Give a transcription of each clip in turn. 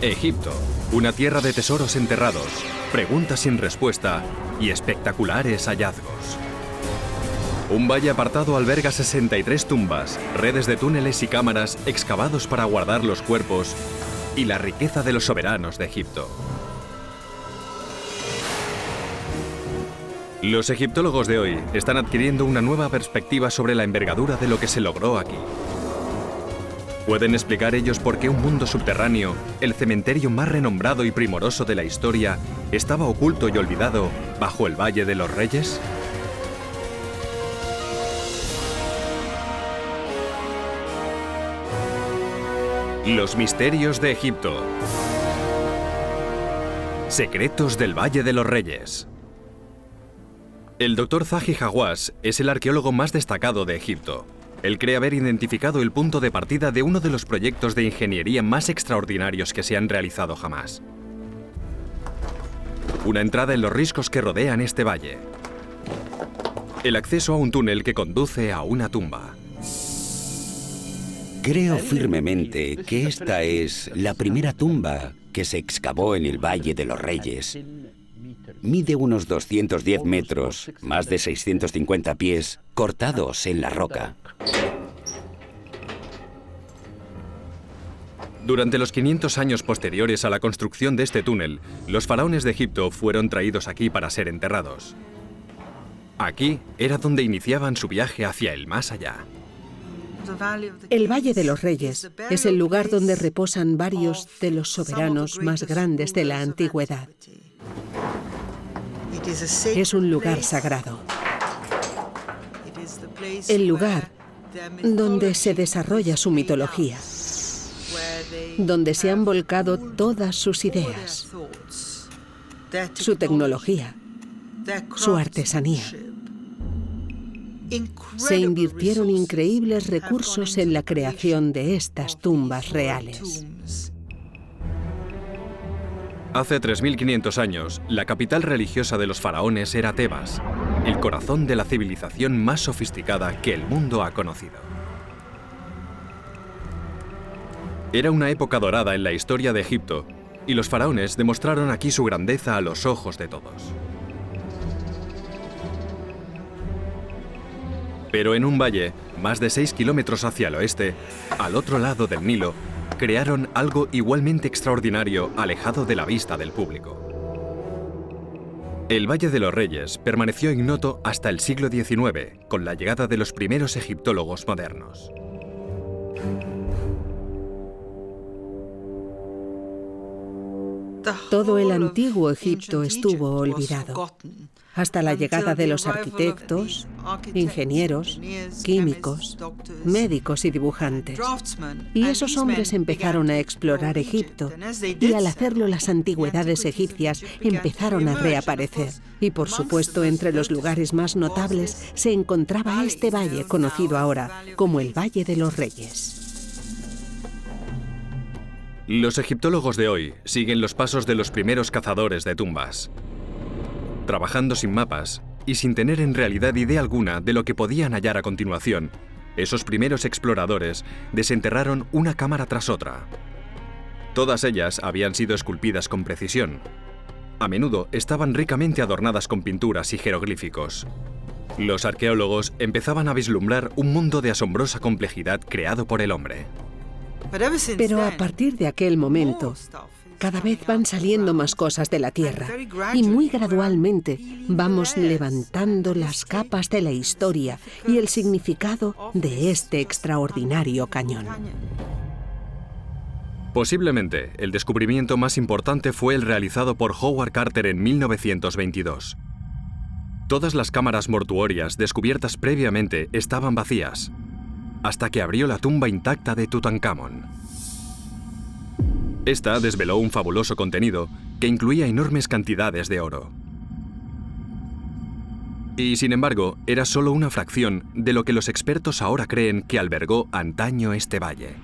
Egipto, una tierra de tesoros enterrados, preguntas sin respuesta y espectaculares hallazgos. Un valle apartado alberga 63 tumbas, redes de túneles y cámaras excavados para guardar los cuerpos y la riqueza de los soberanos de Egipto. Los egiptólogos de hoy están adquiriendo una nueva perspectiva sobre la envergadura de lo que se logró aquí. ¿Pueden explicar ellos por qué un mundo subterráneo, el cementerio más renombrado y primoroso de la historia, estaba oculto y olvidado bajo el Valle de los Reyes? Los misterios de Egipto. Secretos del Valle de los Reyes. El Dr. Zahi Hawass es el arqueólogo más destacado de Egipto. Él cree haber identificado el punto de partida de uno de los proyectos de ingeniería más extraordinarios que se han realizado jamás. Una entrada en los riscos que rodean este valle. El acceso a un túnel que conduce a una tumba. Creo firmemente que esta es la primera tumba que se excavó en el Valle de los Reyes. Mide unos 210 metros, más de 650 pies, cortados en la roca. Durante los 500 años posteriores a la construcción de este túnel, los faraones de Egipto fueron traídos aquí para ser enterrados. Aquí era donde iniciaban su viaje hacia el más allá. El Valle de los Reyes es el lugar donde reposan varios de los soberanos más grandes de la antigüedad. Es un lugar sagrado. El lugar donde se desarrolla su mitología, donde se han volcado todas sus ideas, su tecnología, su artesanía. Se invirtieron increíbles recursos en la creación de estas tumbas reales. Hace 3.500 años, la capital religiosa de los faraones era Tebas, el corazón de la civilización más sofisticada que el mundo ha conocido. Era una época dorada en la historia de Egipto, y los faraones demostraron aquí su grandeza a los ojos de todos. Pero en un valle, más de 6 kilómetros hacia el oeste, al otro lado del Nilo, crearon algo igualmente extraordinario alejado de la vista del público. El Valle de los Reyes permaneció ignoto hasta el siglo XIX, con la llegada de los primeros egiptólogos modernos. Todo el antiguo Egipto estuvo olvidado, hasta la llegada de los arquitectos, ingenieros, químicos, médicos y dibujantes. Y esos hombres empezaron a explorar Egipto, y al hacerlo las antigüedades egipcias empezaron a reaparecer. Y por supuesto, entre los lugares más notables se encontraba este valle, conocido ahora como el Valle de los Reyes. Los egiptólogos de hoy siguen los pasos de los primeros cazadores de tumbas, trabajando sin mapas y sin tener en realidad idea alguna de lo que podían hallar a continuación. Esos primeros exploradores desenterraron una cámara tras otra. Todas ellas habían sido esculpidas con precisión. A menudo estaban ricamente adornadas con pinturas y jeroglíficos. Los arqueólogos empezaban a vislumbrar un mundo de asombrosa complejidad creado por el hombre. Pero a partir de aquel momento, cada vez van saliendo más cosas de la Tierra y muy gradualmente vamos levantando las capas de la historia y el significado de este extraordinario cañón. Posiblemente, el descubrimiento más importante fue el realizado por Howard Carter en 1922. Todas las cámaras mortuorias descubiertas previamente estaban vacías, hasta que abrió la tumba intacta de Tutankamón. Esta desveló un fabuloso contenido que incluía enormes cantidades de oro. Y sin embargo, era solo una fracción de lo que los expertos ahora creen que albergó antaño este valle.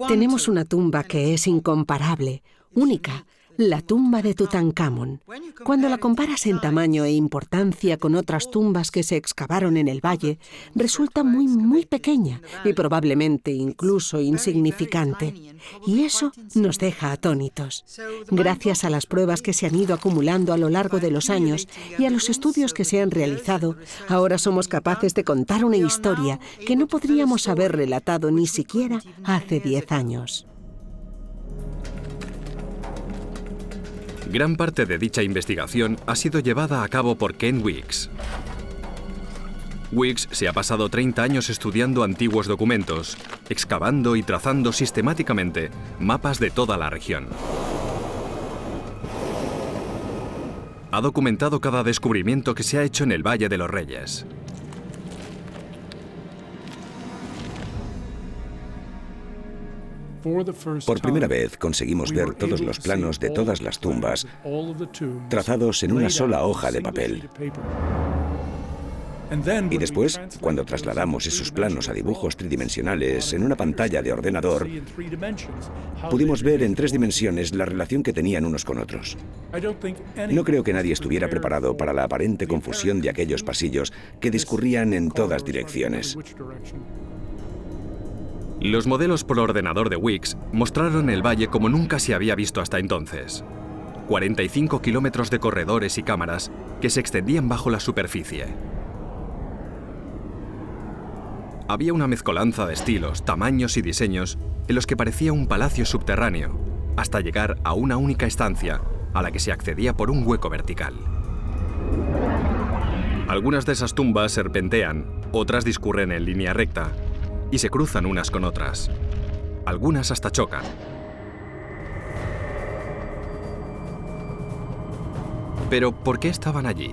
Tenemos una tumba que es incomparable, única, la tumba de Tutankamón. Cuando la comparas en tamaño e importancia con otras tumbas que se excavaron en el valle, resulta muy pequeña y probablemente incluso insignificante. Y eso nos deja atónitos. Gracias a las pruebas que se han ido acumulando a lo largo de los años y a los estudios que se han realizado, ahora somos capaces de contar una historia que no podríamos haber relatado ni siquiera hace 10 años. Gran parte de dicha investigación ha sido llevada a cabo por Ken Weeks. Weeks se ha pasado 30 años estudiando antiguos documentos, excavando y trazando sistemáticamente mapas de toda la región. Ha documentado cada descubrimiento que se ha hecho en el Valle de los Reyes. Por primera vez conseguimos ver todos los planos de todas las tumbas trazados en una sola hoja de papel. Y después, cuando trasladamos esos planos a dibujos tridimensionales en una pantalla de ordenador, pudimos ver en 3 dimensiones la relación que tenían unos con otros. No creo que nadie estuviera preparado para la aparente confusión de aquellos pasillos que discurrían en todas direcciones. Los modelos por ordenador de Weeks mostraron el valle como nunca se había visto hasta entonces. 45 kilómetros de corredores y cámaras que se extendían bajo la superficie. Había una mezcolanza de estilos, tamaños y diseños en los que parecía un palacio subterráneo, hasta llegar a una única estancia a la que se accedía por un hueco vertical. Algunas de esas tumbas serpentean, otras discurren en línea recta y se cruzan unas con otras. Algunas hasta chocan. Pero, ¿por qué estaban allí?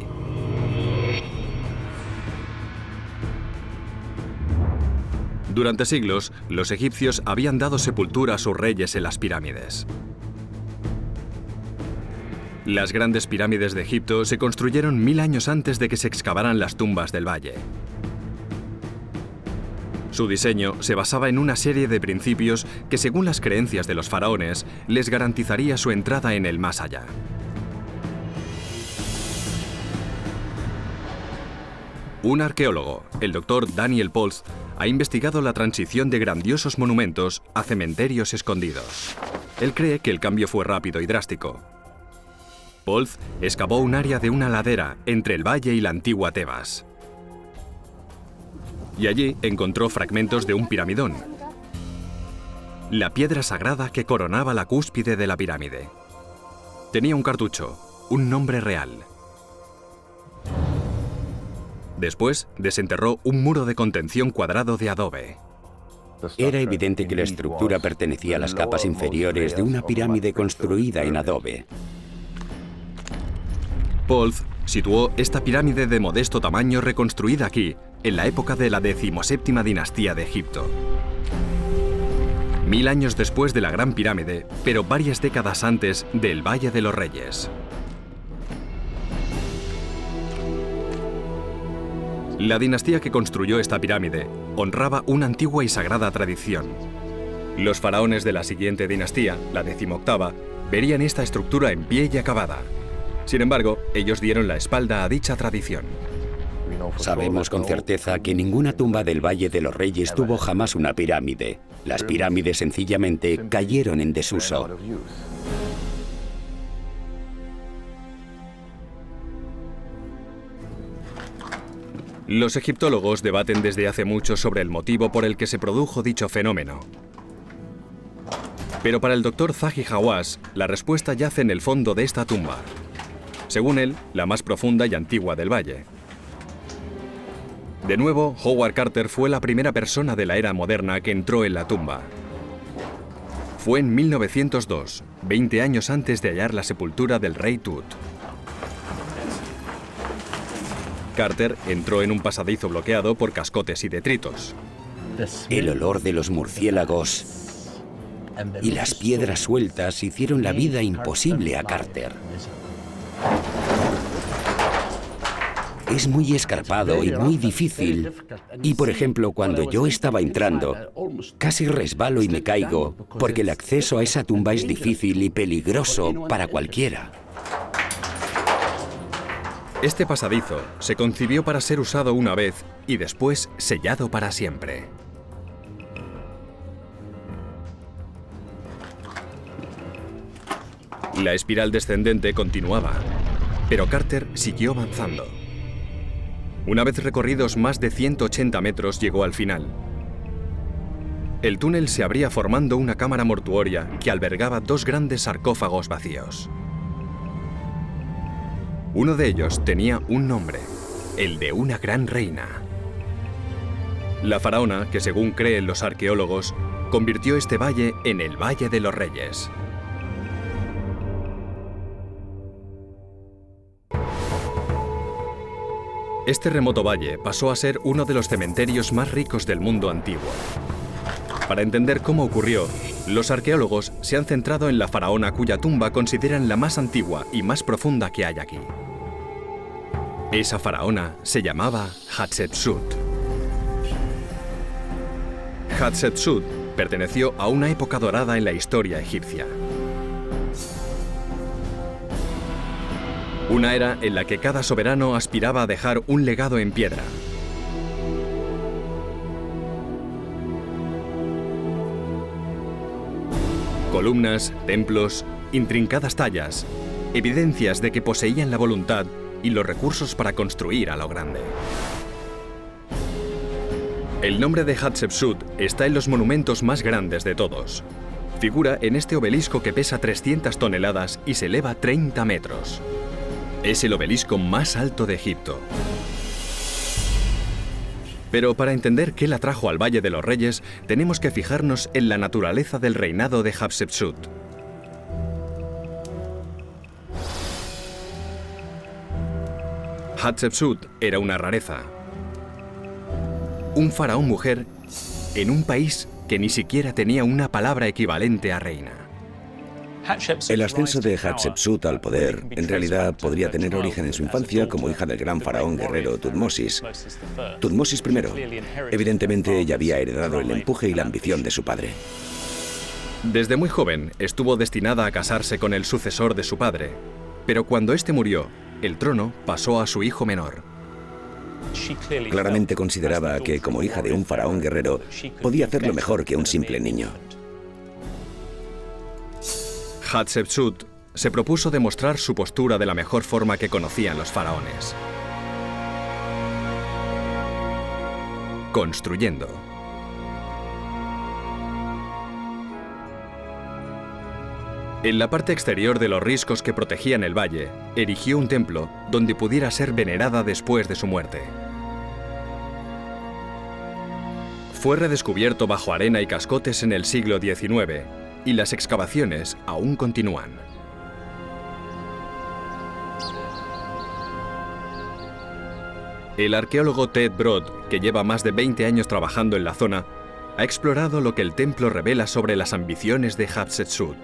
Durante siglos, los egipcios habían dado sepultura a sus reyes en las pirámides. Las grandes pirámides de Egipto se construyeron 1000 años antes de que se excavaran las tumbas del valle. Su diseño se basaba en una serie de principios que, según las creencias de los faraones, les garantizaría su entrada en el más allá. Un arqueólogo, el Dr. Daniel Polz, ha investigado la transición de grandiosos monumentos a cementerios escondidos. Él cree que el cambio fue rápido y drástico. Polz excavó un área de una ladera entre el valle y la antigua Tebas. Y allí encontró fragmentos de un piramidón, la piedra sagrada que coronaba la cúspide de la pirámide. Tenía un cartucho, un nombre real. Después desenterró un muro de contención cuadrado de adobe. Era evidente que la estructura pertenecía a las capas inferiores de una pirámide construida en adobe. Polz situó esta pirámide de modesto tamaño reconstruida aquí, en la época de la 17ª dinastía de Egipto. 1000 años después de la Gran Pirámide, pero varias décadas antes del Valle de los Reyes. La dinastía que construyó esta pirámide honraba una antigua y sagrada tradición. Los faraones de la siguiente dinastía, la 18ª, verían esta estructura en pie y acabada. Sin embargo, ellos dieron la espalda a dicha tradición. Sabemos con certeza que ninguna tumba del Valle de los Reyes tuvo jamás una pirámide. Las pirámides sencillamente cayeron en desuso. Los egiptólogos debaten desde hace mucho sobre el motivo por el que se produjo dicho fenómeno. Pero para el Dr. Zahi Hawass, la respuesta yace en el fondo de esta tumba. Según él, la más profunda y antigua del valle. De nuevo, Howard Carter fue la primera persona de la era moderna que entró en la tumba. Fue en 1902, 20 años antes de hallar la sepultura del rey Tut. Carter entró en un pasadizo bloqueado por cascotes y detritos. El olor de los murciélagos y las piedras sueltas hicieron la vida imposible a Carter. es muy escarpado y muy difícil. Y por ejemplo, cuando yo estaba entrando, casi resbalo y me caigo, porque el acceso a esa tumba es difícil y peligroso para cualquiera. Este pasadizo se concibió para ser usado una vez y después sellado para siempre. La espiral descendente continuaba, pero Carter siguió avanzando. Una vez recorridos más de 180 metros, llegó al final. El túnel se abría formando una cámara mortuoria que albergaba dos grandes sarcófagos vacíos. Uno de ellos tenía un nombre, el de una gran reina. La faraona, que según creen los arqueólogos, convirtió este valle en el Valle de los Reyes. Este remoto valle pasó a ser uno de los cementerios más ricos del mundo antiguo. Para entender cómo ocurrió, los arqueólogos se han centrado en la faraona cuya tumba consideran la más antigua y más profunda que hay aquí. Esa faraona se llamaba Hatshepsut. Hatshepsut perteneció a una época dorada en la historia egipcia. Una era en la que cada soberano aspiraba a dejar un legado en piedra. Columnas, templos, intrincadas tallas, evidencias de que poseían la voluntad y los recursos para construir a lo grande. El nombre de Hatshepsut está en los monumentos más grandes de todos. Figura en este obelisco que pesa 300 toneladas y se eleva 30 metros. Es el obelisco más alto de Egipto. Pero para entender qué la trajo al Valle de los Reyes, tenemos que fijarnos en la naturaleza del reinado de Hatshepsut. Hatshepsut era una rareza. Un faraón mujer en un país que ni siquiera tenía una palabra equivalente a reina. El ascenso de Hatshepsut al poder en realidad podría tener origen en su infancia como hija del gran faraón guerrero Tutmosis. Tutmosis I. Evidentemente ella había heredado el empuje y la ambición de su padre. Desde muy joven estuvo destinada a casarse con el sucesor de su padre, pero cuando éste murió, el trono pasó a su hijo menor. Claramente consideraba que como hija de un faraón guerrero podía hacerlo mejor que un simple niño. Hatshepsut se propuso demostrar su postura de la mejor forma que conocían los faraones. Construyendo. En la parte exterior de los riscos que protegían el valle, erigió un templo donde pudiera ser venerada después de su muerte. Fue redescubierto bajo arena y cascotes en el siglo XIX, y las excavaciones aún continúan. El arqueólogo Ted Broad, que lleva más de 20 años trabajando en la zona, ha explorado lo que el templo revela sobre las ambiciones de Hatshepsut.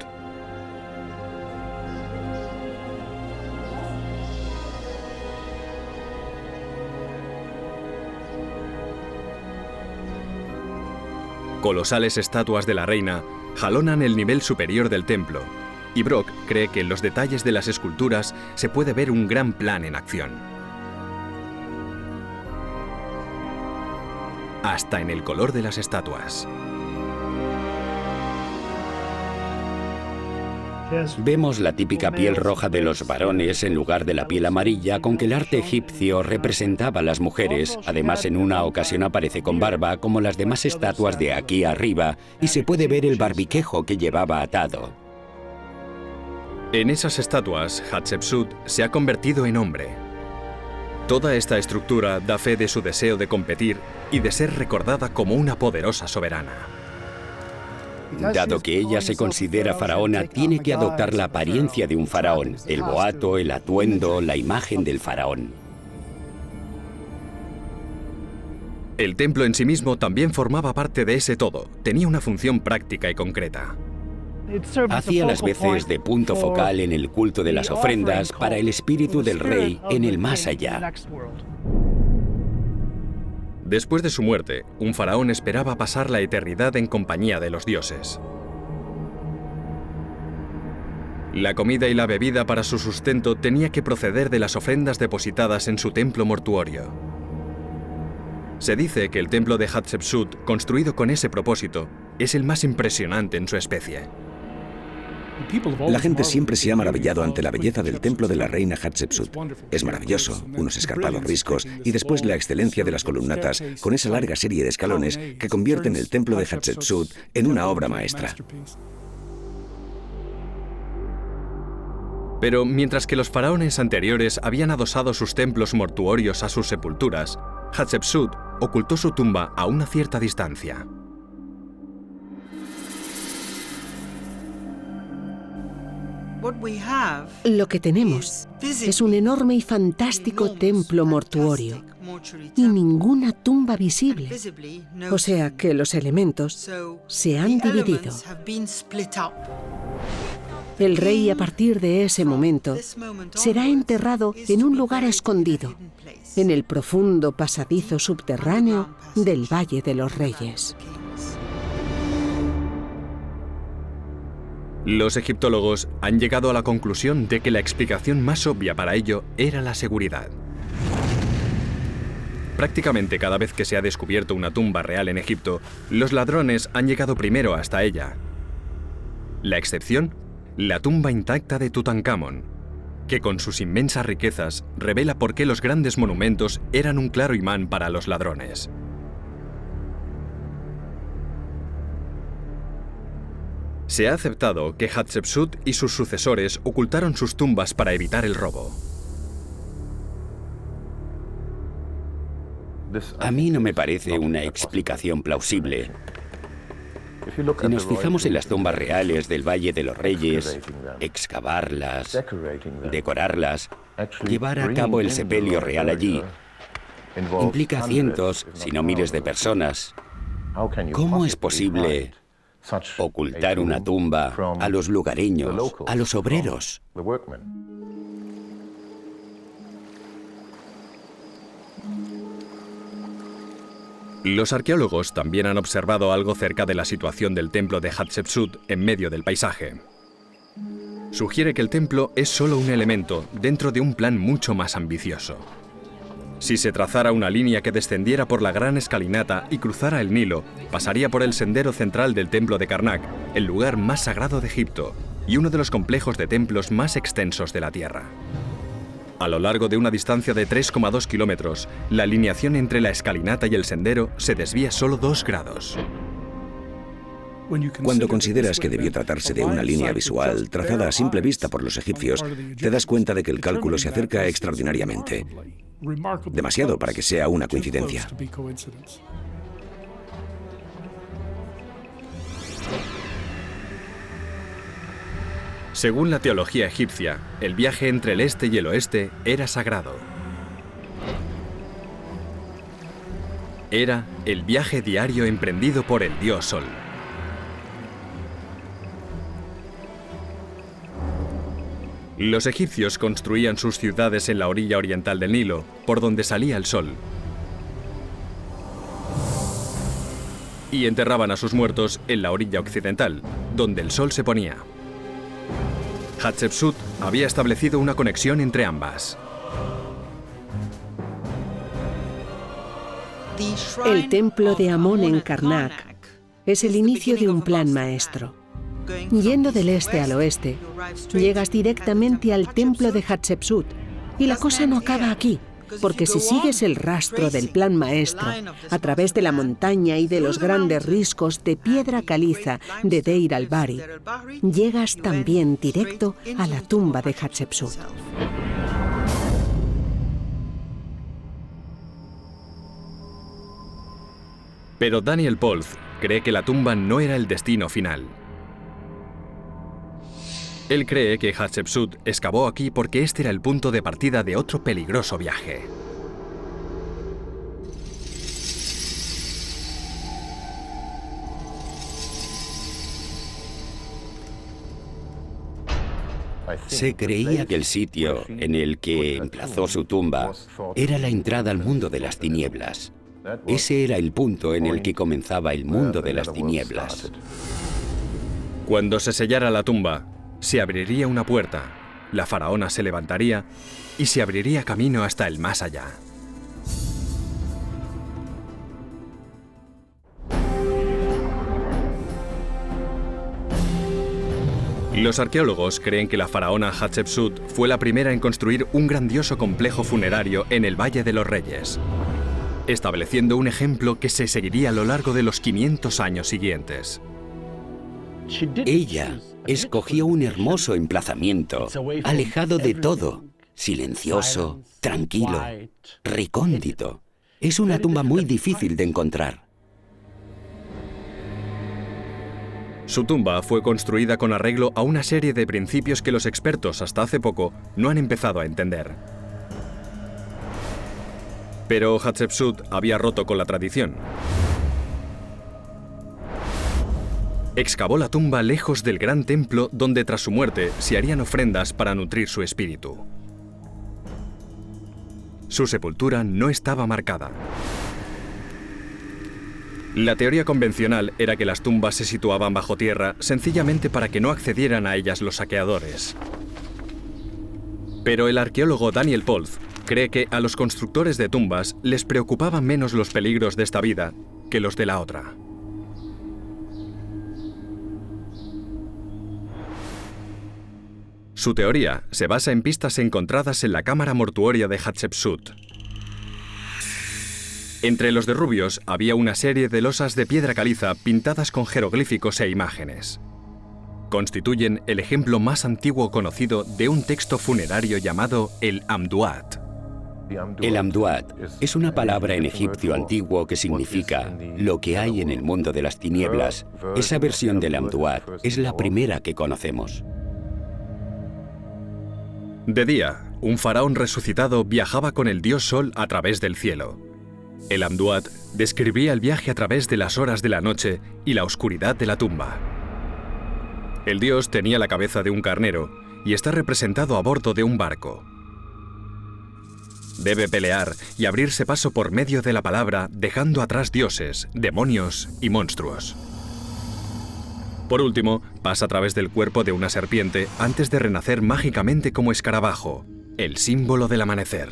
Colosales estatuas de la reina jalonan el nivel superior del templo, y Brock cree que en los detalles de las esculturas se puede ver un gran plan en acción. Hasta en el color de las estatuas. Vemos la típica piel roja de los varones en lugar de la piel amarilla con que el arte egipcio representaba a las mujeres. Además, en una ocasión aparece con barba, como las demás estatuas de aquí arriba, y se puede ver el barbiquejo que llevaba atado. En esas estatuas, Hatshepsut se ha convertido en hombre. Toda esta estructura da fe de su deseo de competir y de ser recordada como una poderosa soberana. Dado que ella se considera faraona, tiene que adoptar la apariencia de un faraón, el boato, el atuendo, la imagen del faraón. El templo en sí mismo también formaba parte de ese todo, tenía una función práctica y concreta. Hacía las veces de punto focal en el culto de las ofrendas para el espíritu del rey en el más allá. Después de su muerte, un faraón esperaba pasar la eternidad en compañía de los dioses. La comida y la bebida para su sustento tenía que proceder de las ofrendas depositadas en su templo mortuorio. Se dice que el templo de Hatshepsut, construido con ese propósito, es el más impresionante en su especie. La gente siempre se ha maravillado ante la belleza del templo de la reina Hatshepsut. Es maravilloso, unos escarpados riscos y después la excelencia de las columnatas con esa larga serie de escalones que convierten el templo de Hatshepsut en una obra maestra. Pero mientras que los faraones anteriores habían adosado sus templos mortuorios a sus sepulturas, Hatshepsut ocultó su tumba a una cierta distancia. Lo que tenemos es un enorme y fantástico templo mortuorio y ninguna tumba visible. O sea que los elementos se han dividido. El rey, a partir de ese momento, será enterrado en un lugar escondido, en el profundo pasadizo subterráneo del Valle de los Reyes. Los egiptólogos han llegado a la conclusión de que la explicación más obvia para ello era la seguridad. Prácticamente cada vez que se ha descubierto una tumba real en Egipto, los ladrones han llegado primero hasta ella. La excepción, la tumba intacta de Tutankamón, que con sus inmensas riquezas revela por qué los grandes monumentos eran un claro imán para los ladrones. Se ha aceptado que Hatshepsut y sus sucesores ocultaron sus tumbas para evitar el robo. A mí no me parece una explicación plausible. Si nos fijamos en las tumbas reales del Valle de los Reyes, excavarlas, decorarlas, llevar a cabo el sepelio real allí, implica cientos, si no miles de personas. ¿Cómo es posible ocultar una tumba a los lugareños, a los obreros? Los arqueólogos también han observado algo cerca de la situación del templo de Hatshepsut en medio del paisaje. Sugiere que el templo es solo un elemento dentro de un plan mucho más ambicioso. Si se trazara una línea que descendiera por la gran escalinata y cruzara el Nilo, pasaría por el sendero central del templo de Karnak, el lugar más sagrado de Egipto y uno de los complejos de templos más extensos de la Tierra. A lo largo de una distancia de 3,2 kilómetros, la alineación entre la escalinata y el sendero se desvía solo 2 grados. Cuando consideras que debió tratarse de una línea visual trazada a simple vista por los egipcios, te das cuenta de que el cálculo se acerca extraordinariamente. Demasiado para que sea una coincidencia. Según la teología egipcia, el viaje entre el este y el oeste era sagrado. Era el viaje diario emprendido por el dios Sol. Los egipcios construían sus ciudades en la orilla oriental del Nilo, por donde salía el sol. Y enterraban a sus muertos en la orilla occidental, donde el sol se ponía. Hatshepsut había establecido una conexión entre ambas. El templo de Amón en Karnak es el inicio de un plan maestro. Yendo del este al oeste, llegas directamente al templo de Hatshepsut. Y la cosa no acaba aquí, porque si sigues el rastro del plan maestro, a través de la montaña y de los grandes riscos de piedra caliza de Deir al-Bahri, llegas también directo a la tumba de Hatshepsut. Pero Daniel Polz cree que la tumba no era el destino final. Él cree que Hatshepsut excavó aquí porque este era el punto de partida de otro peligroso viaje. Se creía que el sitio en el que emplazó su tumba era la entrada al mundo de las tinieblas. Ese era el punto en el que comenzaba el mundo de las tinieblas. Cuando se sellara la tumba, se abriría una puerta, la faraona se levantaría y se abriría camino hasta el más allá. Los arqueólogos creen que la faraona Hatshepsut fue la primera en construir un grandioso complejo funerario en el Valle de los Reyes, estableciendo un ejemplo que se seguiría a lo largo de los 500 años siguientes. Ella escogió un hermoso emplazamiento, alejado de todo, silencioso, tranquilo, recóndito. Es una tumba muy difícil de encontrar. Su tumba fue construida con arreglo a una serie de principios que los expertos hasta hace poco no han empezado a entender. Pero Hatshepsut había roto con la tradición. Excavó la tumba lejos del gran templo donde tras su muerte se harían ofrendas para nutrir su espíritu. Su sepultura no estaba marcada. La teoría convencional era que las tumbas se situaban bajo tierra sencillamente para que no accedieran a ellas los saqueadores. Pero el arqueólogo Daniel Polz cree que a los constructores de tumbas les preocupaban menos los peligros de esta vida que los de la otra. Su teoría se basa en pistas encontradas en la cámara mortuoria de Hatshepsut. Entre los derrubios había una serie de losas de piedra caliza pintadas con jeroglíficos e imágenes. Constituyen el ejemplo más antiguo conocido de un texto funerario llamado el Amduat. El Amduat es una palabra en egipcio antiguo que significa lo que hay en el mundo de las tinieblas. Esa versión del Amduat es la primera que conocemos. De día, un faraón resucitado viajaba con el dios Sol a través del cielo. El Amduat describía el viaje a través de las horas de la noche y la oscuridad de la tumba. El dios tenía la cabeza de un carnero y está representado a bordo de un barco. Debe pelear y abrirse paso por medio de la palabra, dejando atrás dioses, demonios y monstruos. Por último, pasa a través del cuerpo de una serpiente antes de renacer mágicamente como escarabajo, el símbolo del amanecer.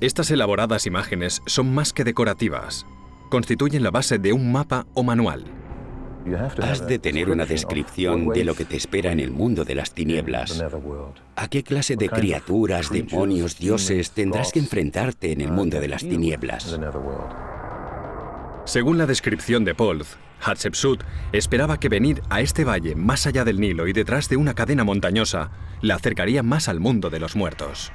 Estas elaboradas imágenes son más que decorativas. Constituyen la base de un mapa o manual. Has de tener una descripción de lo que te espera en el mundo de las tinieblas. ¿A qué clase de criaturas, demonios, dioses tendrás que enfrentarte en el mundo de las tinieblas? Según la descripción de Polz, Hatshepsut esperaba que venir a este valle más allá del Nilo y detrás de una cadena montañosa la acercaría más al mundo de los muertos.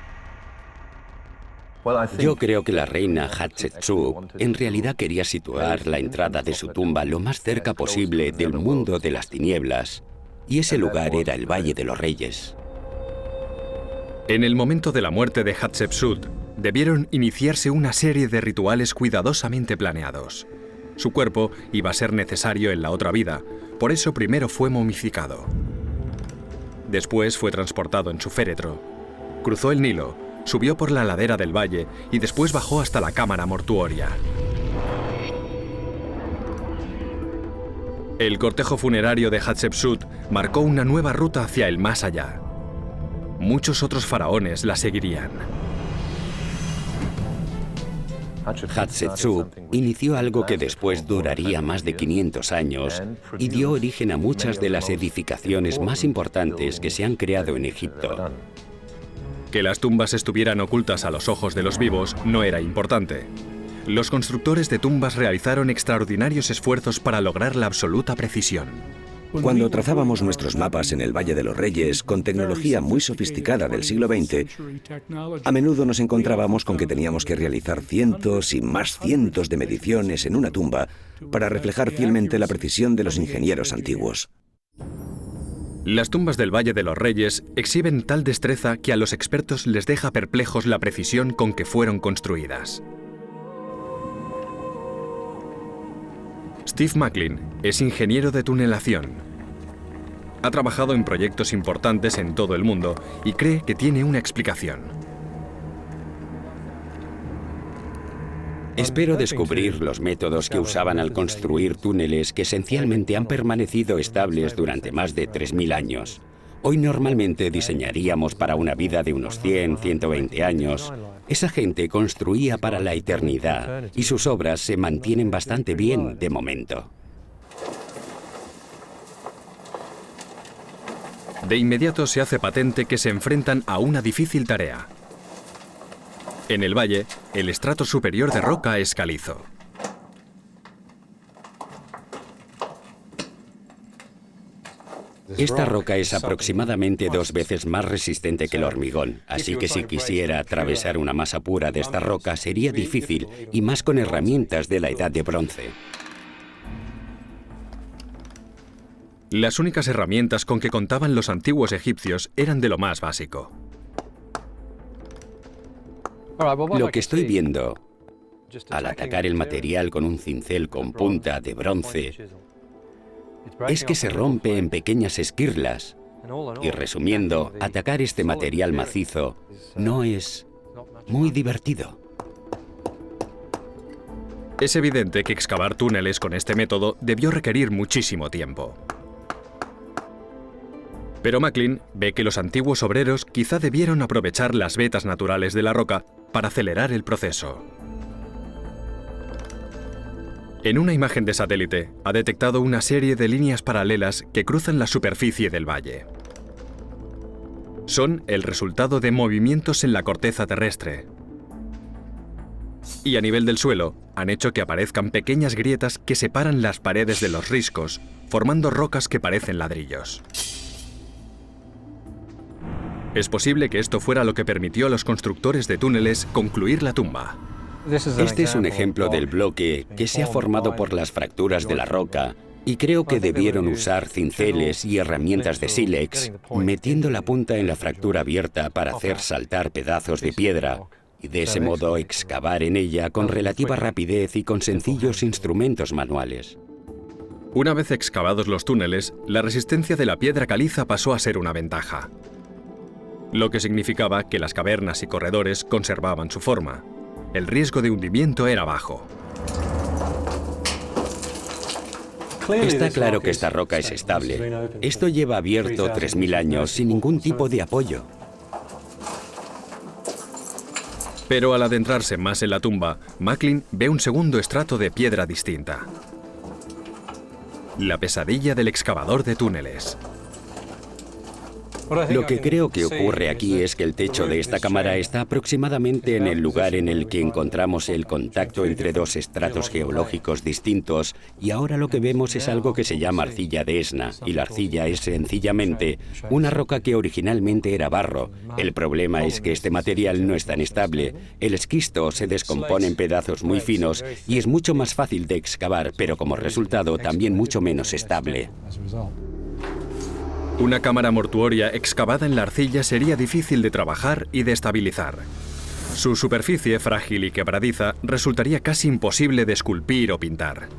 Yo creo que la reina Hatshepsut en realidad quería situar la entrada de su tumba lo más cerca posible del mundo de las tinieblas, y ese lugar era el Valle de los Reyes. En el momento de la muerte de Hatshepsut, debieron iniciarse una serie de rituales cuidadosamente planeados. Su cuerpo iba a ser necesario en la otra vida, por eso primero fue momificado. Después fue transportado en su féretro. Cruzó el Nilo, subió por la ladera del valle y después bajó hasta la cámara mortuoria. El cortejo funerario de Hatshepsut marcó una nueva ruta hacia el más allá. Muchos otros faraones la seguirían. Hatshepsut inició algo que después duraría más de 500 años y dio origen a muchas de las edificaciones más importantes que se han creado en Egipto. Que las tumbas estuvieran ocultas a los ojos de los vivos no era importante. Los constructores de tumbas realizaron extraordinarios esfuerzos para lograr la absoluta precisión. Cuando trazábamos nuestros mapas en el Valle de los Reyes con tecnología muy sofisticada del siglo XX, a menudo nos encontrábamos con que teníamos que realizar cientos y más cientos de mediciones en una tumba para reflejar fielmente la precisión de los ingenieros antiguos. Las tumbas del Valle de los Reyes exhiben tal destreza que a los expertos les deja perplejos la precisión con que fueron construidas. Steve Macklin es ingeniero de tunelación. Ha trabajado en proyectos importantes en todo el mundo y cree que tiene una explicación. Espero descubrir los métodos que usaban al construir túneles que esencialmente han permanecido estables durante más de 3000 años. Hoy normalmente diseñaríamos para una vida de unos 100, 120 años. Esa gente construía para la eternidad y sus obras se mantienen bastante bien de momento. De inmediato se hace patente que se enfrentan a una difícil tarea. En el valle, el estrato superior de roca es calizo. Esta roca es aproximadamente 2 veces más resistente que el hormigón, así que si quisiera atravesar una masa pura de esta roca sería difícil, y más con herramientas de la Edad de Bronce. Las únicas herramientas con que contaban los antiguos egipcios eran de lo más básico. Lo que estoy viendo, al atacar el material con un cincel con punta de bronce, es que se rompe en pequeñas esquirlas. Y resumiendo, atacar este material macizo no es muy divertido. Es evidente que excavar túneles con este método debió requerir muchísimo tiempo. Pero Macklin ve que los antiguos obreros quizá debieron aprovechar las vetas naturales de la roca para acelerar el proceso. En una imagen de satélite, ha detectado una serie de líneas paralelas que cruzan la superficie del valle. Son el resultado de movimientos en la corteza terrestre. Y a nivel del suelo, han hecho que aparezcan pequeñas grietas que separan las paredes de los riscos, formando rocas que parecen ladrillos. Es posible que esto fuera lo que permitió a los constructores de túneles concluir la tumba. Este es un ejemplo del bloque que se ha formado por las fracturas de la roca, y creo que debieron usar cinceles y herramientas de sílex, metiendo la punta en la fractura abierta para hacer saltar pedazos de piedra, y de ese modo excavar en ella con relativa rapidez y con sencillos instrumentos manuales. Una vez excavados los túneles, la resistencia de la piedra caliza pasó a ser una ventaja, lo que significaba que las cavernas y corredores conservaban su forma. El riesgo de hundimiento era bajo. Está claro que esta roca es estable. Esto lleva abierto 3000 años sin ningún tipo de apoyo. Pero al adentrarse más en la tumba, Macklin ve un segundo estrato de piedra distinta. La pesadilla del excavador de túneles. Lo que creo que ocurre aquí es que el techo de esta cámara está aproximadamente en el lugar en el que encontramos el contacto entre 2 estratos geológicos distintos, y ahora lo que vemos es algo que se llama arcilla de Esna, y la arcilla es sencillamente una roca que originalmente era barro. El problema es que este material no es tan estable. El esquisto se descompone en pedazos muy finos y es mucho más fácil de excavar, pero como resultado también mucho menos estable. Una cámara mortuoria excavada en la arcilla sería difícil de trabajar y de estabilizar. Su superficie, frágil y quebradiza, resultaría casi imposible de esculpir o pintar.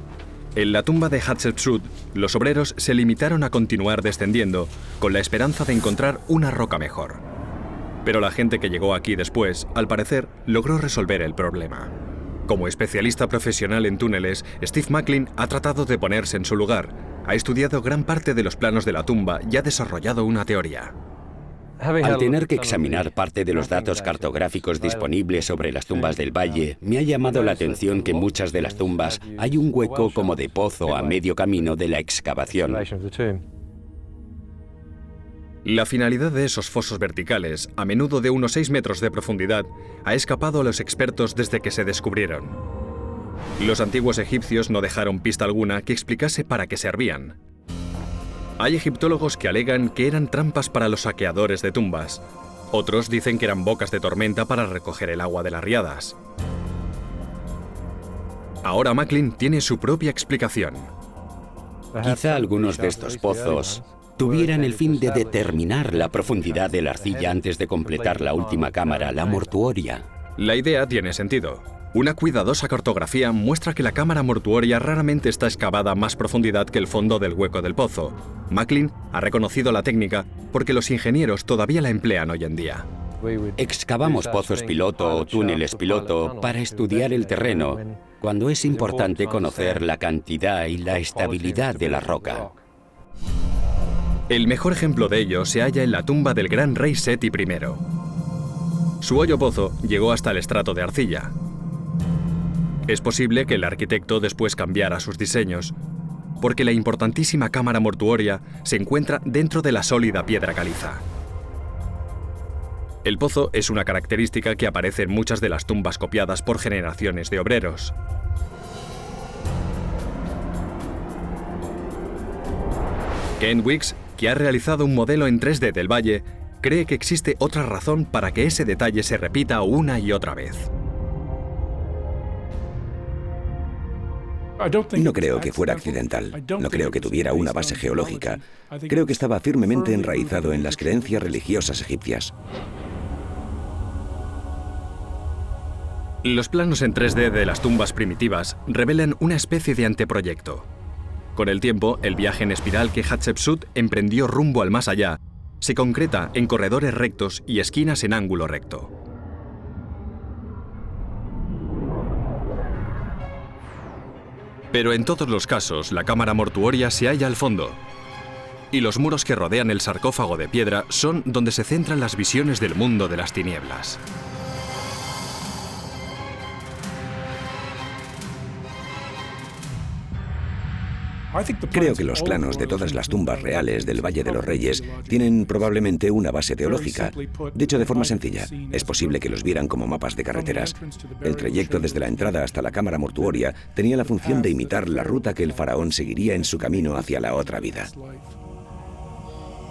En la tumba de Hatshepsut, los obreros se limitaron a continuar descendiendo, con la esperanza de encontrar una roca mejor. Pero la gente que llegó aquí después, al parecer, logró resolver el problema. Como especialista profesional en túneles, Steve Macklin ha tratado de ponerse en su lugar. Ha estudiado gran parte de los planos de la tumba y ha desarrollado una teoría. Al tener que examinar parte de los datos cartográficos disponibles sobre las tumbas del valle, me ha llamado la atención que en muchas de las tumbas hay un hueco como de pozo a medio camino de la excavación. La finalidad de esos fosos verticales, a menudo de unos 6 metros de profundidad, ha escapado a los expertos desde que se descubrieron. Los antiguos egipcios no dejaron pista alguna que explicase para qué servían. Hay egiptólogos que alegan que eran trampas para los saqueadores de tumbas. Otros dicen que eran bocas de tormenta para recoger el agua de las riadas. Ahora Macklin tiene su propia explicación. Quizá algunos de estos pozos tuvieran el fin de determinar la profundidad de la arcilla antes de completar la última cámara, la mortuoria. La idea tiene sentido. Una cuidadosa cartografía muestra que la cámara mortuoria raramente está excavada a más profundidad que el fondo del hueco del pozo. Macklin ha reconocido la técnica porque los ingenieros todavía la emplean hoy en día. Excavamos pozos piloto o túneles piloto para estudiar el terreno, cuando es importante conocer la cantidad y la estabilidad de la roca. El mejor ejemplo de ello se halla en la tumba del gran rey Seti I. Su hoyo pozo llegó hasta el estrato de arcilla. Es posible que el arquitecto después cambiara sus diseños, porque la importantísima cámara mortuoria se encuentra dentro de la sólida piedra caliza. El pozo es una característica que aparece en muchas de las tumbas copiadas por generaciones de obreros. Ken Weeks, que ha realizado un modelo en 3D del valle, cree que existe otra razón para que ese detalle se repita una y otra vez. No creo que fuera accidental. No creo que tuviera una base geológica. Creo que estaba firmemente enraizado en las creencias religiosas egipcias. Los planos en 3D de las tumbas primitivas revelan una especie de anteproyecto. Con el tiempo, el viaje en espiral que Hatshepsut emprendió rumbo al más allá se concreta en corredores rectos y esquinas en ángulo recto. Pero en todos los casos, la cámara mortuoria se halla al fondo, y los muros que rodean el sarcófago de piedra son donde se centran las visiones del mundo de las tinieblas. Creo que los planos de todas las tumbas reales del Valle de los Reyes tienen probablemente una base teológica. Dicho de forma sencilla, es posible que los vieran como mapas de carreteras. El trayecto desde la entrada hasta la cámara mortuoria tenía la función de imitar la ruta que el faraón seguiría en su camino hacia la otra vida.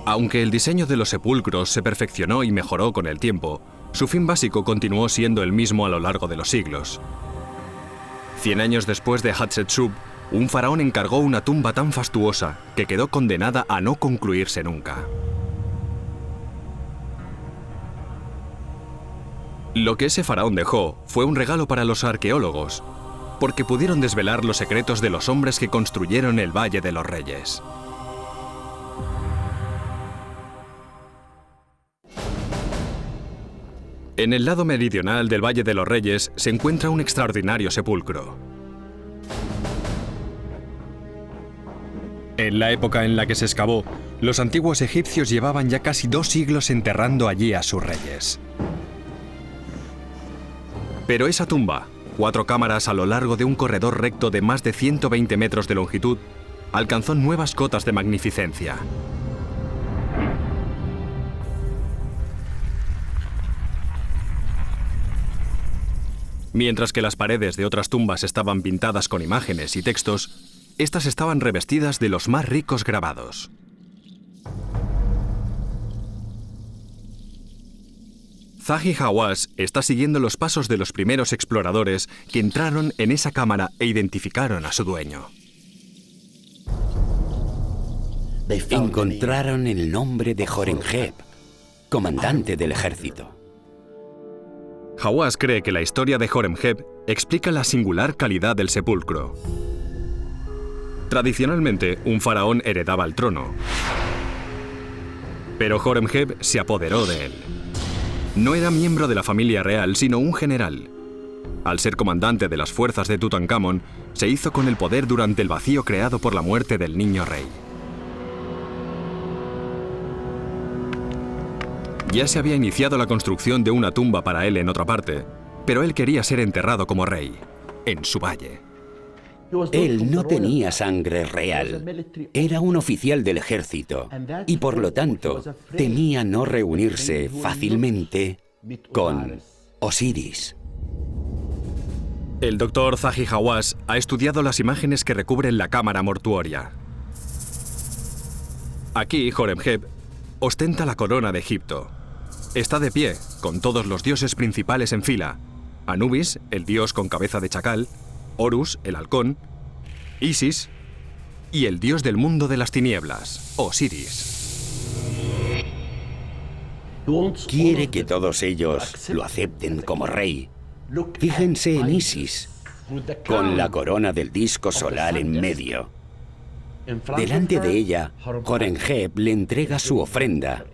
Aunque el diseño de los sepulcros se perfeccionó y mejoró con el tiempo, su fin básico continuó siendo el mismo a lo largo de los siglos. 100 años después de Hatshepsut, un faraón encargó una tumba tan fastuosa que quedó condenada a no concluirse nunca. Lo que ese faraón dejó fue un regalo para los arqueólogos, porque pudieron desvelar los secretos de los hombres que construyeron el Valle de los Reyes. En el lado meridional del Valle de los Reyes se encuentra un extraordinario sepulcro. En la época en la que se excavó, los antiguos egipcios llevaban ya casi 2 siglos enterrando allí a sus reyes. Pero esa tumba, 4 cámaras a lo largo de un corredor recto de más de 120 metros de longitud, alcanzó nuevas cotas de magnificencia. Mientras que las paredes de otras tumbas estaban pintadas con imágenes y textos, estas estaban revestidas de los más ricos grabados. Zahi Hawass está siguiendo los pasos de los primeros exploradores que entraron en esa cámara e identificaron a su dueño. Encontraron el nombre de Horemheb, comandante del ejército. Hawass cree que la historia de Horemheb explica la singular calidad del sepulcro. Tradicionalmente, un faraón heredaba el trono, pero Horemheb se apoderó de él. No era miembro de la familia real, sino un general. Al ser comandante de las fuerzas de Tutankamón, se hizo con el poder durante el vacío creado por la muerte del niño rey. Ya se había iniciado la construcción de una tumba para él en otra parte, pero él quería ser enterrado como rey, en su valle. Él no tenía sangre real, era un oficial del ejército y por lo tanto temía no reunirse fácilmente con Osiris. El doctor Zahi Hawass ha estudiado las imágenes que recubren la cámara mortuoria. Aquí, Horemheb ostenta la corona de Egipto. Está de pie, con todos los dioses principales en fila: Anubis, el dios con cabeza de chacal, Horus, el halcón, Isis y el dios del mundo de las tinieblas, Osiris. Quiere que todos ellos lo acepten como rey. Fíjense en Isis, con la corona del disco solar en medio. Delante de ella, Horemheb le entrega su ofrenda.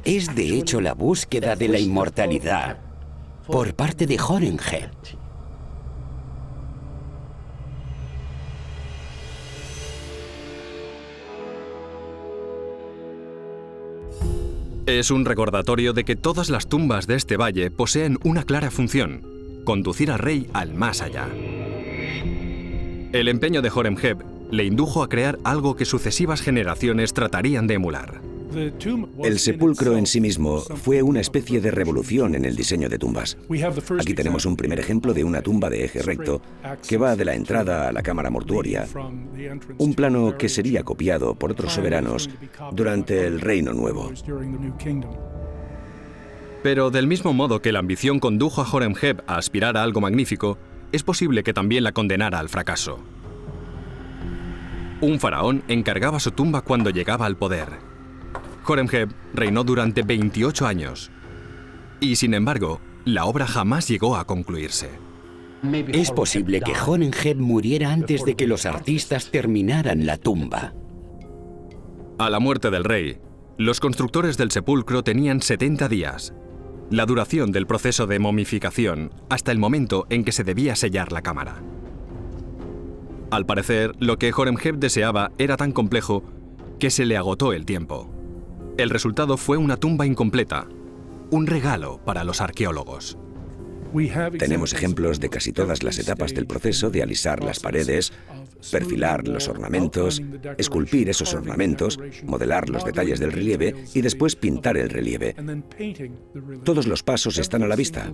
Es de hecho la búsqueda de la inmortalidad por parte de Horemheb. Es un recordatorio de que todas las tumbas de este valle poseen una clara función: conducir al rey al más allá. El empeño de Horemheb le indujo a crear algo que sucesivas generaciones tratarían de emular. El sepulcro en sí mismo fue una especie de revolución en el diseño de tumbas. Aquí tenemos un primer ejemplo de una tumba de eje recto que va de la entrada a la cámara mortuoria, un plano que sería copiado por otros soberanos durante el Reino Nuevo. Pero del mismo modo que la ambición condujo a Horemheb a aspirar a algo magnífico, es posible que también la condenara al fracaso. Un faraón encargaba su tumba cuando llegaba al poder. Horemheb reinó durante 28 años. Y sin embargo, la obra jamás llegó a concluirse. Es posible que Horemheb muriera antes de que los artistas terminaran la tumba. A la muerte del rey, los constructores del sepulcro tenían 70 días, la duración del proceso de momificación, hasta el momento en que se debía sellar la cámara. Al parecer, lo que Horemheb deseaba era tan complejo que se le agotó el tiempo. El resultado fue una tumba incompleta, un regalo para los arqueólogos. Tenemos ejemplos de casi todas las etapas del proceso de alisar las paredes, perfilar los ornamentos, esculpir esos ornamentos, modelar los detalles del relieve y después pintar el relieve. Todos los pasos están a la vista.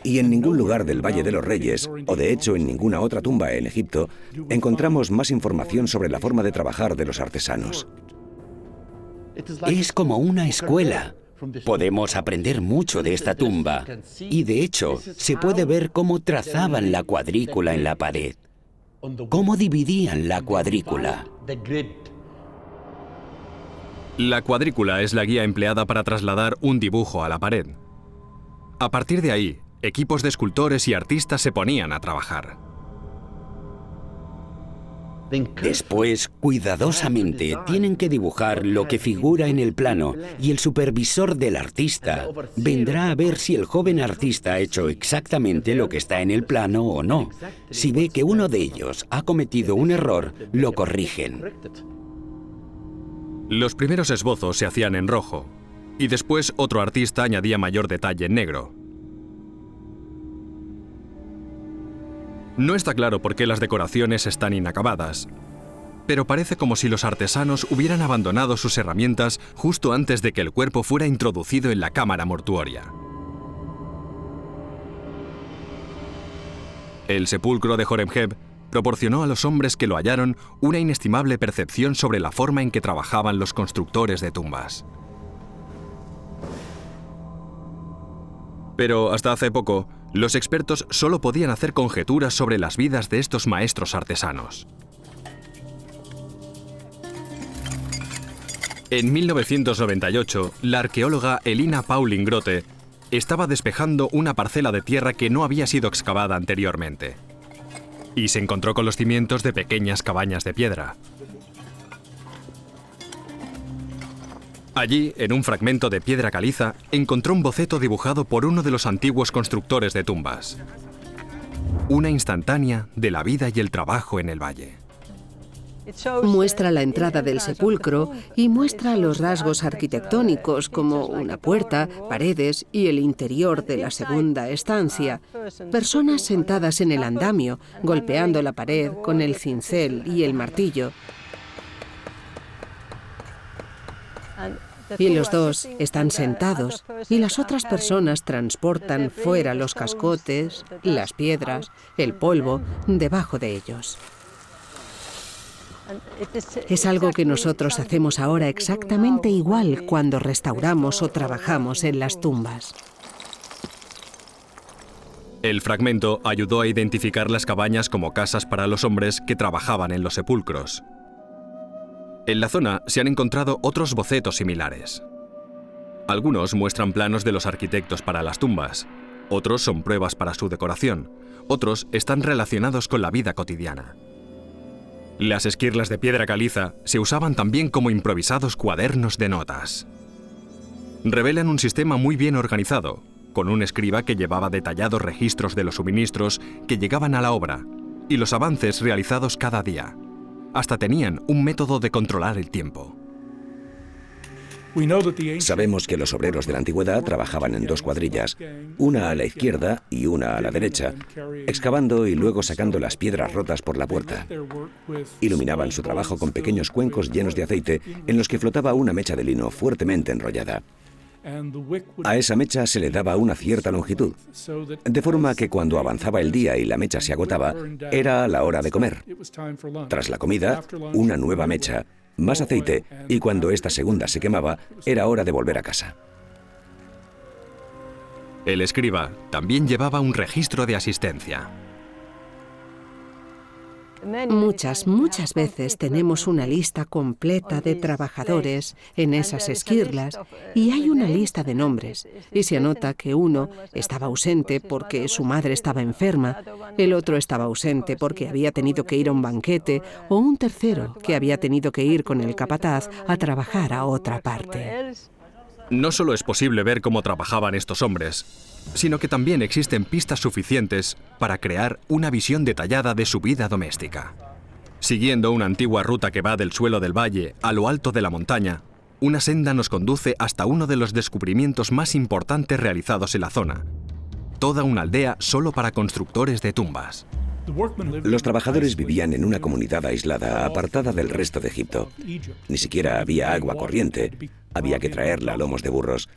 Y en ningún lugar del Valle de los Reyes, o de hecho en ninguna otra tumba en Egipto, encontramos más información sobre la forma de trabajar de los artesanos. Es como una escuela. Podemos aprender mucho de esta tumba y de hecho se puede ver cómo trazaban la cuadrícula en la pared, cómo dividían la cuadrícula. La cuadrícula es la guía empleada para trasladar un dibujo a la pared. A partir de ahí, equipos de escultores y artistas se ponían a trabajar. Después, cuidadosamente, tienen que dibujar lo que figura en el plano y el supervisor del artista vendrá a ver si el joven artista ha hecho exactamente lo que está en el plano o no. Si ve que uno de ellos ha cometido un error, lo corrigen. Los primeros esbozos se hacían en rojo y después otro artista añadía mayor detalle en negro. No está claro por qué las decoraciones están inacabadas, pero parece como si los artesanos hubieran abandonado sus herramientas justo antes de que el cuerpo fuera introducido en la cámara mortuoria. El sepulcro de Horemheb proporcionó a los hombres que lo hallaron una inestimable percepción sobre la forma en que trabajaban los constructores de tumbas. Pero hasta hace poco, los expertos solo podían hacer conjeturas sobre las vidas de estos maestros artesanos. En 1998, la arqueóloga Elina Pauling Grote estaba despejando una parcela de tierra que no había sido excavada anteriormente. Y se encontró con los cimientos de pequeñas cabañas de piedra. Allí, en un fragmento de piedra caliza, encontró un boceto dibujado por uno de los antiguos constructores de tumbas. Una instantánea de la vida y el trabajo en el valle. Muestra la entrada del sepulcro y muestra los rasgos arquitectónicos como una puerta, paredes y el interior de la segunda estancia. Personas sentadas en el andamio, golpeando la pared con el cincel y el martillo. Y los dos están sentados y las otras personas transportan fuera los cascotes, las piedras, el polvo debajo de ellos. Es algo que nosotros hacemos ahora exactamente igual cuando restauramos o trabajamos en las tumbas. El fragmento ayudó a identificar las cabañas como casas para los hombres que trabajaban en los sepulcros. En la zona se han encontrado otros bocetos similares. Algunos muestran planos de los arquitectos para las tumbas, otros son pruebas para su decoración, otros están relacionados con la vida cotidiana. Las esquirlas de piedra caliza se usaban también como improvisados cuadernos de notas. revelan un sistema muy bien organizado, con un escriba que llevaba detallados registros de los suministros que llegaban a la obra y los avances realizados cada día. Hasta tenían un método de controlar el tiempo. Sabemos que los obreros de la antigüedad trabajaban en 2 cuadrillas, una a la izquierda y una a la derecha, excavando y luego sacando las piedras rotas por la puerta. Iluminaban su trabajo con pequeños cuencos llenos de aceite en los que flotaba una mecha de lino fuertemente enrollada. A esa mecha se le daba una cierta longitud, de forma que cuando avanzaba el día y la mecha se agotaba, era la hora de comer. Tras la comida, una nueva mecha, más aceite, y cuando esta segunda se quemaba, era hora de volver a casa. El escriba también llevaba un registro de asistencia. Muchas veces tenemos una lista completa de trabajadores en esas esquirlas y hay una lista de nombres y se anota que uno estaba ausente porque su madre estaba enferma, el otro estaba ausente porque había tenido que ir a un banquete o un tercero que había tenido que ir con el capataz a trabajar a otra parte. No solo es posible ver cómo trabajaban estos hombres, sino que también existen pistas suficientes para crear una visión detallada de su vida doméstica. Siguiendo una antigua ruta que va del suelo del valle a lo alto de la montaña, una senda nos conduce hasta uno de los descubrimientos más importantes realizados en la zona. Toda una aldea solo para constructores de tumbas. Los trabajadores vivían en una comunidad aislada, apartada del resto de Egipto. Ni siquiera había agua corriente, había que traerla a lomos de burros.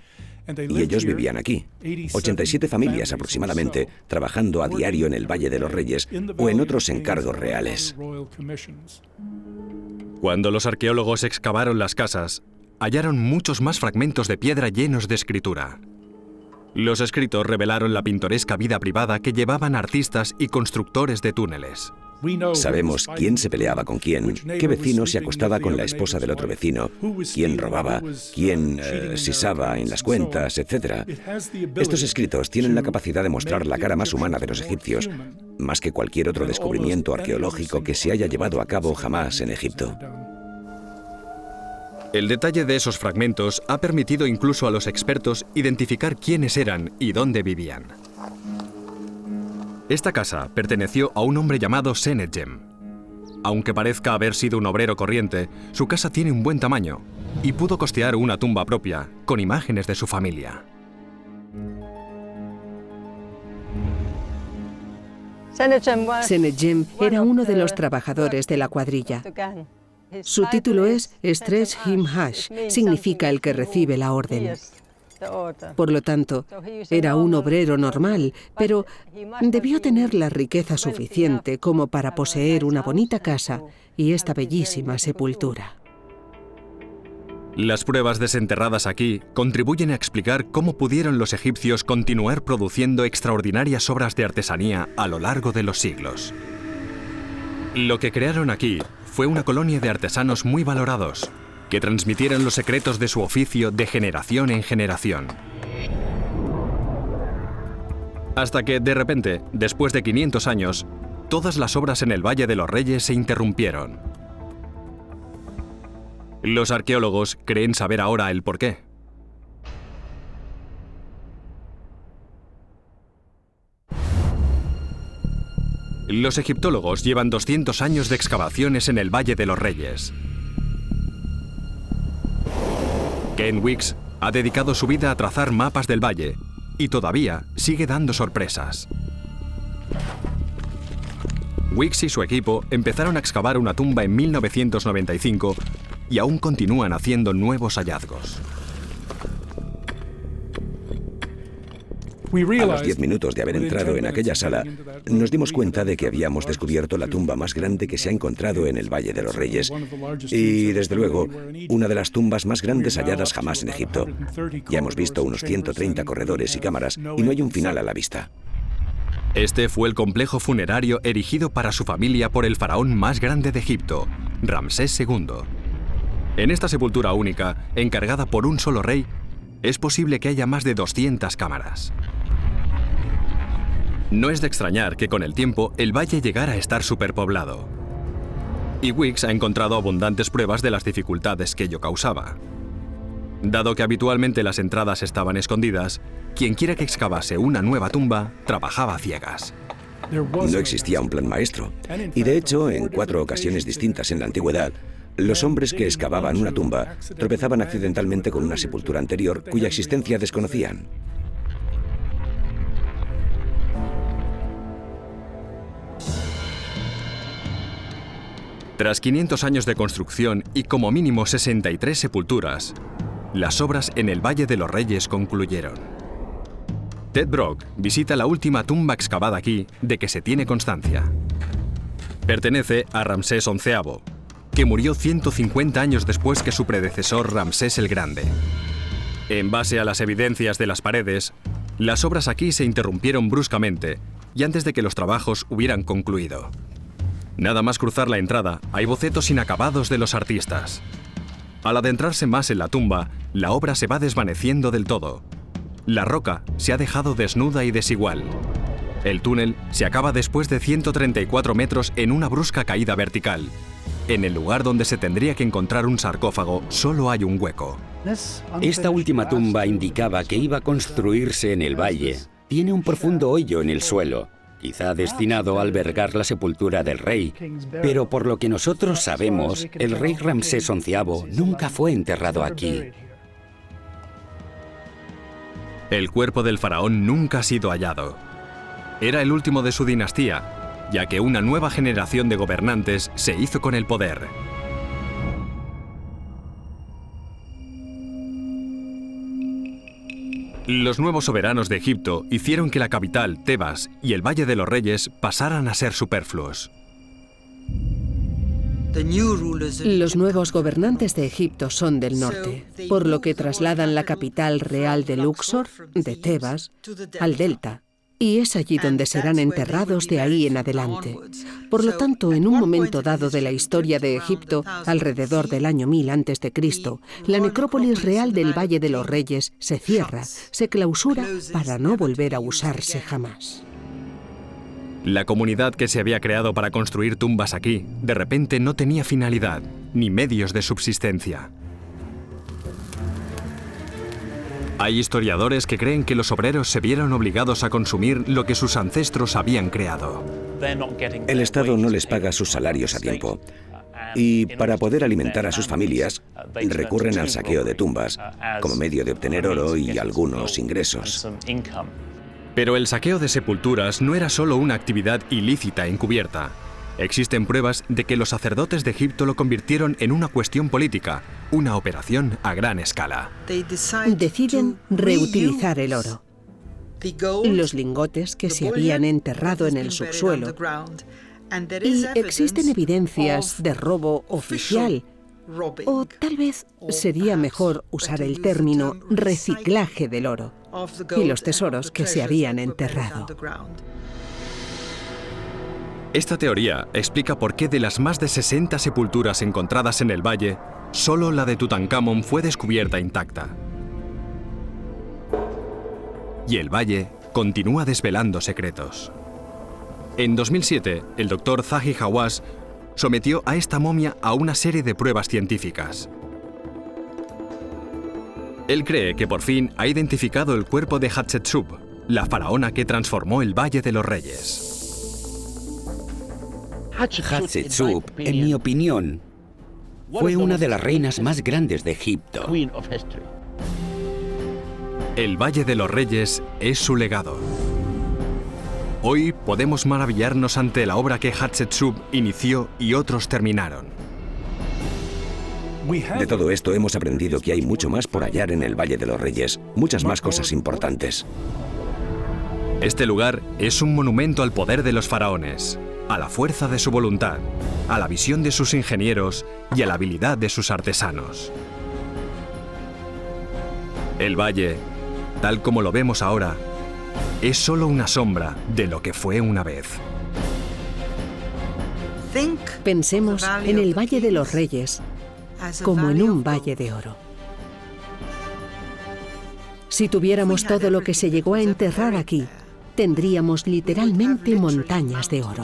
Y ellos vivían aquí, 87 familias aproximadamente, trabajando a diario en el Valle de los Reyes o en otros encargos reales. Cuando los arqueólogos excavaron las casas, hallaron muchos más fragmentos de piedra llenos de escritura. Los escritos revelaron la pintoresca vida privada que llevaban artistas y constructores de túneles. Sabemos quién se peleaba con quién, qué vecino se acostaba con la esposa del otro vecino, quién robaba, quién sisaba en las cuentas, etc. Estos escritos tienen la capacidad de mostrar la cara más humana de los egipcios, más que cualquier otro descubrimiento arqueológico que se haya llevado a cabo jamás en Egipto. El detalle de esos fragmentos ha permitido incluso a los expertos identificar quiénes eran y dónde vivían. Esta casa perteneció a un hombre llamado Senedjem. Aunque parezca haber sido un obrero corriente, su casa tiene un buen tamaño y pudo costear una tumba propia con imágenes de su familia. Senedjem era uno de los trabajadores de la cuadrilla. Su título es Stretch Him Hash, significa el que recibe la orden. Por lo tanto, era un obrero normal, pero debió tener la riqueza suficiente como para poseer una bonita casa y esta bellísima sepultura. Las pruebas desenterradas aquí contribuyen a explicar cómo pudieron los egipcios continuar produciendo extraordinarias obras de artesanía a lo largo de los siglos. Lo que crearon aquí fue una colonia de artesanos muy valorados, que transmitieron los secretos de su oficio de generación en generación. Hasta que, de repente, después de 500 años, todas las obras en el Valle de los Reyes se interrumpieron. Los arqueólogos creen saber ahora el porqué. Los egiptólogos llevan 200 años de excavaciones en el Valle de los Reyes. Ken Weeks ha dedicado su vida a trazar mapas del valle y todavía sigue dando sorpresas. Weeks y su equipo empezaron a excavar una tumba en 1995 y aún continúan haciendo nuevos hallazgos. A los 10 minutos de haber entrado en aquella sala, nos dimos cuenta de que habíamos descubierto la tumba más grande que se ha encontrado en el Valle de los Reyes. Y, desde luego, una de las tumbas más grandes halladas jamás en Egipto. Ya hemos visto unos 130 corredores y cámaras, y no hay un final a la vista. Este fue el complejo funerario erigido para su familia por el faraón más grande de Egipto, Ramsés II. En esta sepultura única, encargada por un solo rey, es posible que haya más de 200 cámaras. No es de extrañar que con el tiempo el valle llegara a estar superpoblado. Y Weeks ha encontrado abundantes pruebas de las dificultades que ello causaba. Dado que habitualmente las entradas estaban escondidas, quien quiera que excavase una nueva tumba trabajaba a ciegas. No existía un plan maestro. Y de hecho, en 4 ocasiones distintas en la antigüedad, los hombres que excavaban una tumba tropezaban accidentalmente con una sepultura anterior cuya existencia desconocían. Tras 500 años de construcción y como mínimo 63 sepulturas, las obras en el Valle de los Reyes concluyeron. Ted Brock visita la última tumba excavada aquí de que se tiene constancia. Pertenece a Ramsés XI, que murió 150 años después que su predecesor Ramsés el Grande. En base a las evidencias de las paredes, las obras aquí se interrumpieron bruscamente y antes de que los trabajos hubieran concluido. Nada más cruzar la entrada, hay bocetos inacabados de los artistas. Al adentrarse más en la tumba, la obra se va desvaneciendo del todo. La roca se ha dejado desnuda y desigual. El túnel se acaba después de 134 metros en una brusca caída vertical. En el lugar donde se tendría que encontrar un sarcófago, solo hay un hueco. Esta última tumba indicaba que iba a construirse en el valle. Tiene un profundo hoyo en el suelo, quizá destinado a albergar la sepultura del rey, pero por lo que nosotros sabemos, el rey Ramsés XI nunca fue enterrado aquí. El cuerpo del faraón nunca ha sido hallado. Era el último de su dinastía, ya que una nueva generación de gobernantes se hizo con el poder. Los nuevos soberanos de Egipto hicieron que la capital, Tebas, y el Valle de los Reyes pasaran a ser superfluos. Los nuevos gobernantes de Egipto son del norte, por lo que trasladan la capital real de Luxor, de Tebas, al delta, y es allí donde serán enterrados de ahí en adelante. Por lo tanto, en un momento dado de la historia de Egipto, alrededor del año 1000 a.C., la necrópolis real del Valle de los Reyes se cierra, se clausura para no volver a usarse jamás. La comunidad que se había creado para construir tumbas aquí, de repente no tenía finalidad, ni medios de subsistencia. Hay historiadores que creen que los obreros se vieron obligados a consumir lo que sus ancestros habían creado. El Estado no les paga sus salarios a tiempo. Y para poder alimentar a sus familias, recurren al saqueo de tumbas como medio de obtener oro y algunos ingresos. Pero el saqueo de sepulturas no era solo una actividad ilícita encubierta. Existen pruebas de que los sacerdotes de Egipto lo convirtieron en una cuestión política, una operación a gran escala. Deciden reutilizar el oro, los lingotes que se habían enterrado en el subsuelo, y existen evidencias de robo oficial, o tal vez sería mejor usar el término reciclaje del oro y los tesoros que se habían enterrado. Esta teoría explica por qué de las más de 60 sepulturas encontradas en el valle, solo la de Tutankamón fue descubierta intacta. Y el valle continúa desvelando secretos. En 2007, el doctor Zahi Hawass sometió a esta momia a una serie de pruebas científicas. Él cree que por fin ha identificado el cuerpo de Hatshepsut, la faraona que transformó el Valle de los Reyes. Hatshepsut, en mi opinión, fue una de las reinas más grandes de Egipto. El Valle de los Reyes es su legado. Hoy podemos maravillarnos ante la obra que Hatshepsut inició y otros terminaron. De todo esto hemos aprendido que hay mucho más por hallar en el Valle de los Reyes, muchas más cosas importantes. Este lugar es un monumento al poder de los faraones, a la fuerza de su voluntad, a la visión de sus ingenieros y a la habilidad de sus artesanos. El valle, tal como lo vemos ahora, es solo una sombra de lo que fue una vez. Pensemos en el Valle de los Reyes como en un valle de oro. Si tuviéramos todo lo que se llegó a enterrar aquí, tendríamos literalmente montañas de oro.